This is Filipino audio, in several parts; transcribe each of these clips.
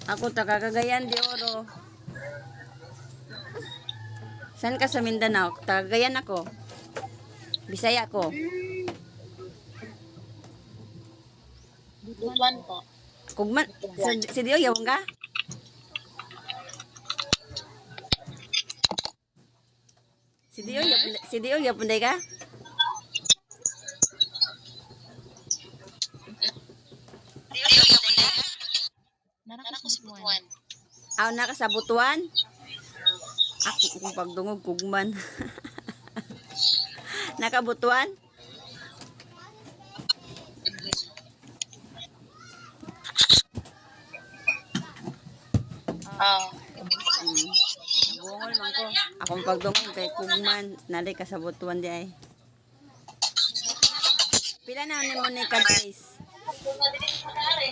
Ako taga Cagayan de Oro. Saan ka sa Mindanao? Taga Cagayan ako. Bisaya ako. Butuan po. Kugman, si Dio yawang ka? Si Dio yapunday ka? Nara ko sa butuan. Aw na ka sa Butuan? Ako kung pagdungog kugman. Nakabutuan? Bungol man ko. Akong pagdungog kay kugman. Nalay ka sa Butuan di ay. Pila na ni mo ni ka days?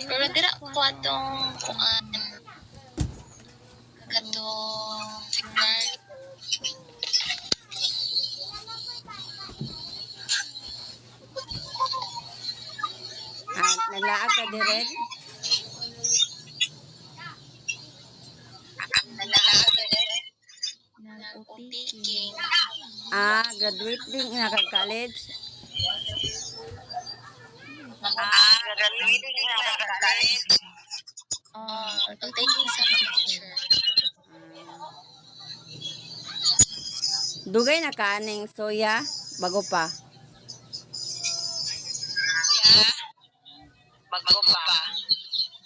Pero dira ko atong kuan katong February. Naglaag ka direct? Nag-utiking. Graduate din nga kag college. Graduate din nga college. Taking sa picture. Dugay na kaning soya bago pa. Bago pa.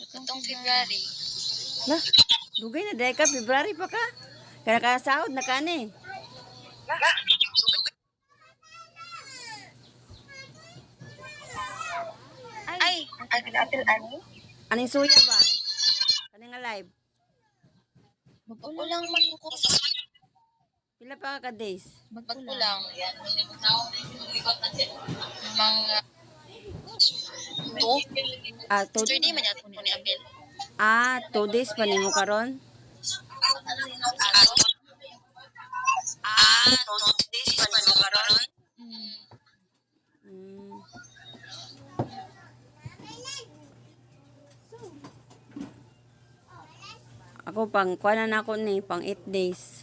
Katong February. La, dugay na dahil ka February pa ka. Kaya nakasahod na kani. Ay, atil ani? Aning soya ba? Kani nga live. Magkulang man ko. Pila pa ka days? Magkulang. Mga 2. 2 man yato ni Abel. 2 days pa nimo karon. 2 days pa nimo karon. Ako pang kuha na ako ni pang 8 days.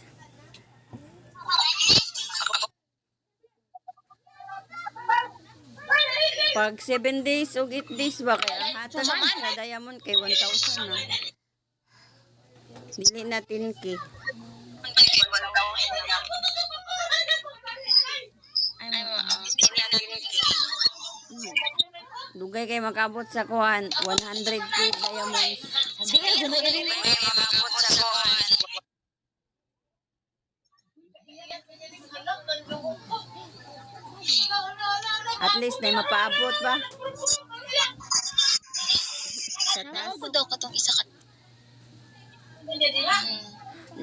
Pag 7 days o 8 days ba kaya hata na sa Diamond kay 1,000 na. Dili na 10K. Dugay kay makabot sa kuhan 100K diamonds. At least na mapaabot ba? Ano daw katong isa ka?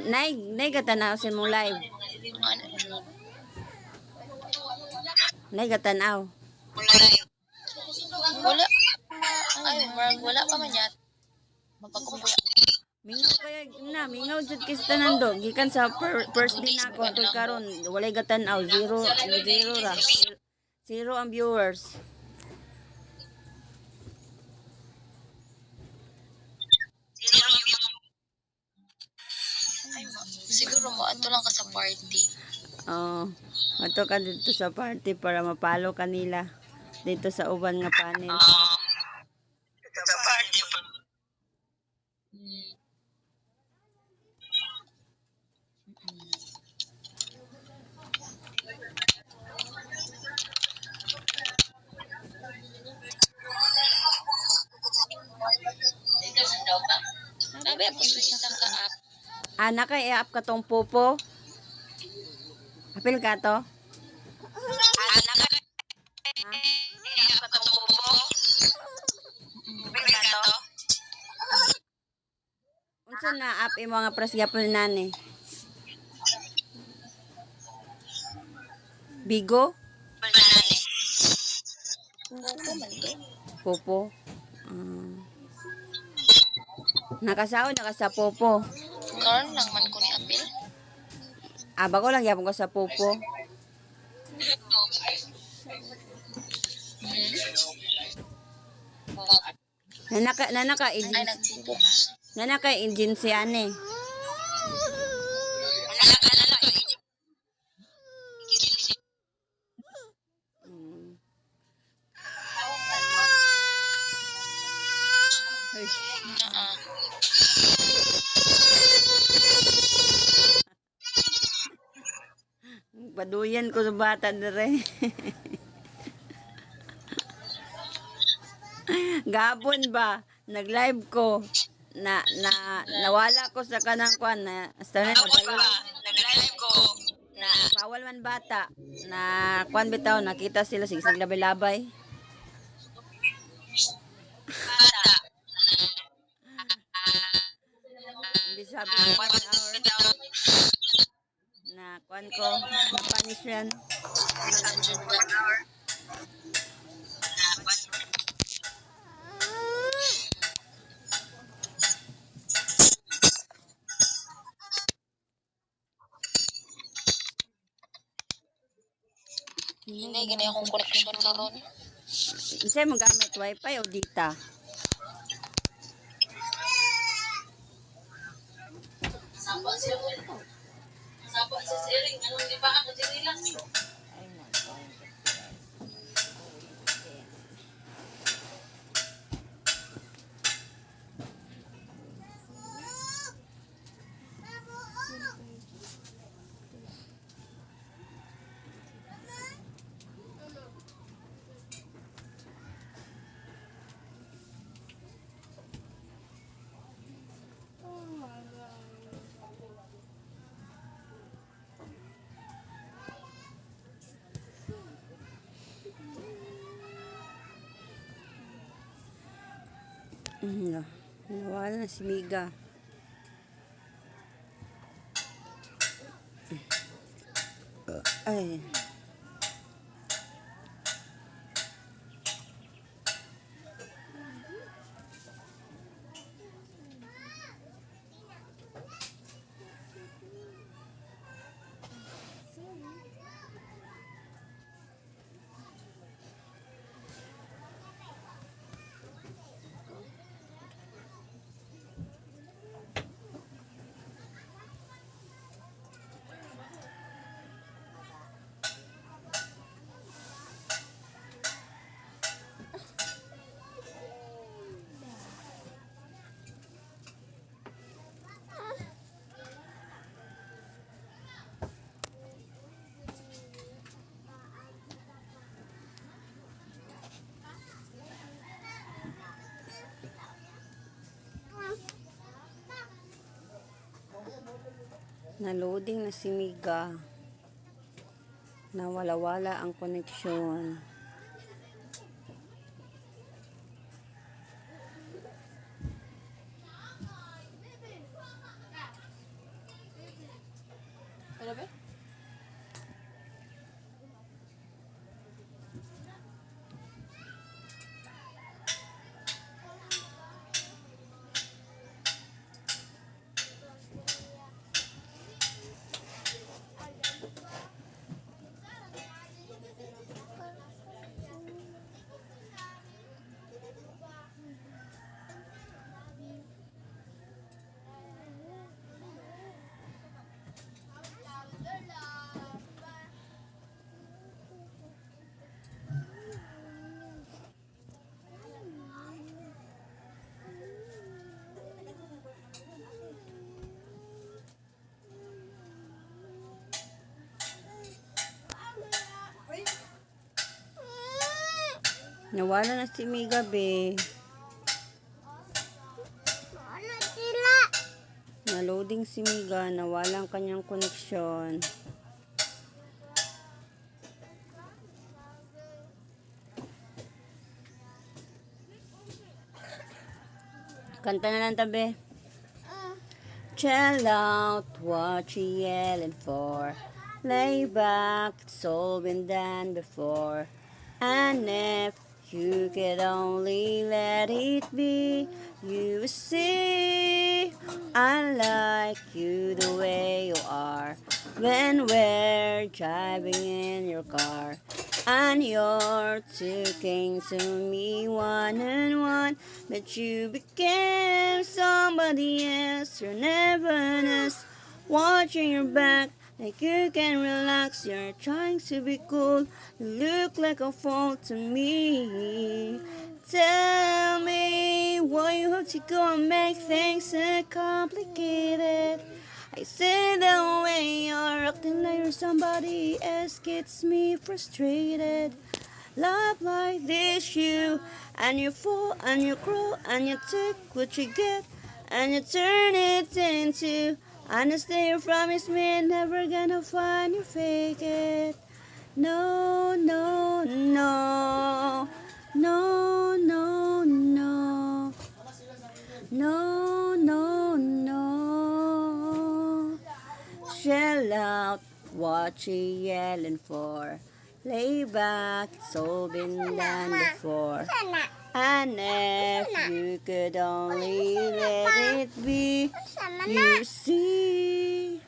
Nay gatanaw sa mong live. Nay gatanaw. Wala. Ay, wala pa man yan. Mapagkubuya. Mingaw kaya mingaw jud kay sa nando. Gikan sa first day na ako hangtod karon walay gatanaw, zero ra. Zero ang viewers. Siguro mo ato lang ka sa party. Ato ka dito sa party para mapalo kanila dito sa uban nga panel. Sa party. Sabi po isa ka app. Naka-i-up ka tong popo. Apil ka to? Naka-i-up ka tong popo. Apil ka to? Unsa na app imo nga prasyapol nani? Bigo? Popo. Nakasahod na ka sa popo. Karon lang man ko ni Apil. Bago lang yapon ko sa popo. Nanaka Ay, nagbubo ka. Nga na kay engine siya ni. Mm. Ay, paduyan ko sa bata dire. Gabon ba? Nag-live ko. Nawala ko sa kanang kwan na hasta na Nag-live ko. na bawal man bata na kwan bitaw nakita sila sige labay-labay. Hindi sabi ko 1 hour na kwan ko na punish yan. Hindi, ganyan akong connection karon. Isa mo gamit wifi o data? Sapa siya ko. Sapa siya sa iring. Anong di ba ako diri lang? Nawala na si Miga. Ay. Na-loading na si Miga. Nawala-wala ang connection. Ano ba? Nawala na si Miga, be. Na-loading si Miga. Nawala ang kanyang connection. Kanta na lang tabi. Chill out, what you yelling for? Lay back, it's all been done before. And if you could only let it be, you will see I like you the way you are. When we're driving in your car, And you're talking to me one on one, but you became somebody else. You're never honest, watching your back like you can relax. You're trying to be cool, you look like a fool to me. Tell me why you have to go and make things so complicated. I say the way you're acting like you're somebody else gets me frustrated. Love like this, you and you fall and you grow and you take what you get and you turn it into honestly. You promise me never gonna find you fake it. No, no, no, no, no, no, no, no, no. Shell out what you yelling for. Lay back, it's all been done before. And if you could only let it be, you see,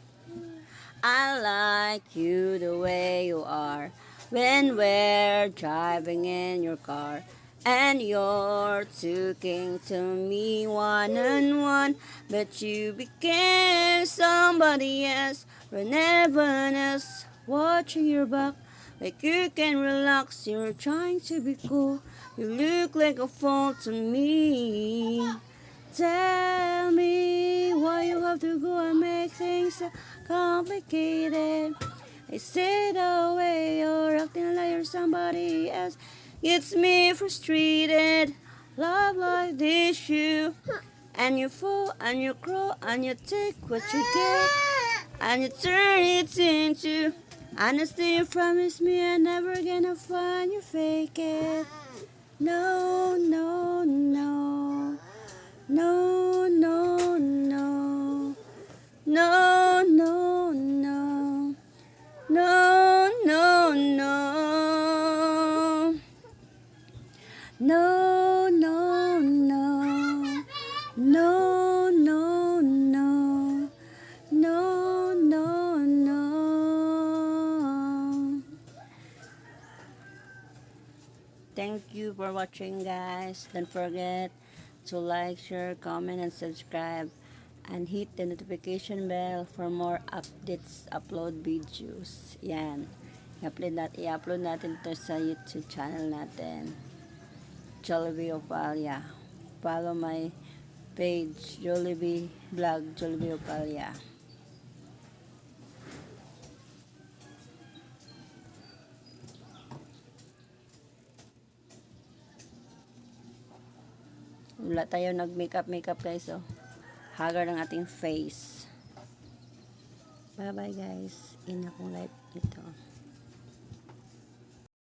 I like you the way you are. When we're driving in your car and you're talking to me one on one, but you became somebody else. Whenever us watching your back, like you can relax. You're trying to be cool. You look like a fool to me. Tell me why you have to go and make things so complicated. I say the way you're acting like you're somebody else gets me frustrated. Love like this, you and you fall and you crawl and you take what you get and you turn it into honesty. You promise me I'm never gonna find you fake it. No, no, no. No, no, no. No, no, no. No, no, no. No, no, no. No, no, no. No, no, no. Thank you for watching, guys. Don't forget to like, share, comment, and subscribe. And hit the notification bell for more updates, upload videos. Yan. I-upload natin to sa YouTube channel natin. Jollibee Opalia. Follow my page, Jollibee Vlog, Jollibee Opalia. Wala tayo nag-makeup guys, oh. Hagar ng ating face. Bye bye guys. In akong live ito.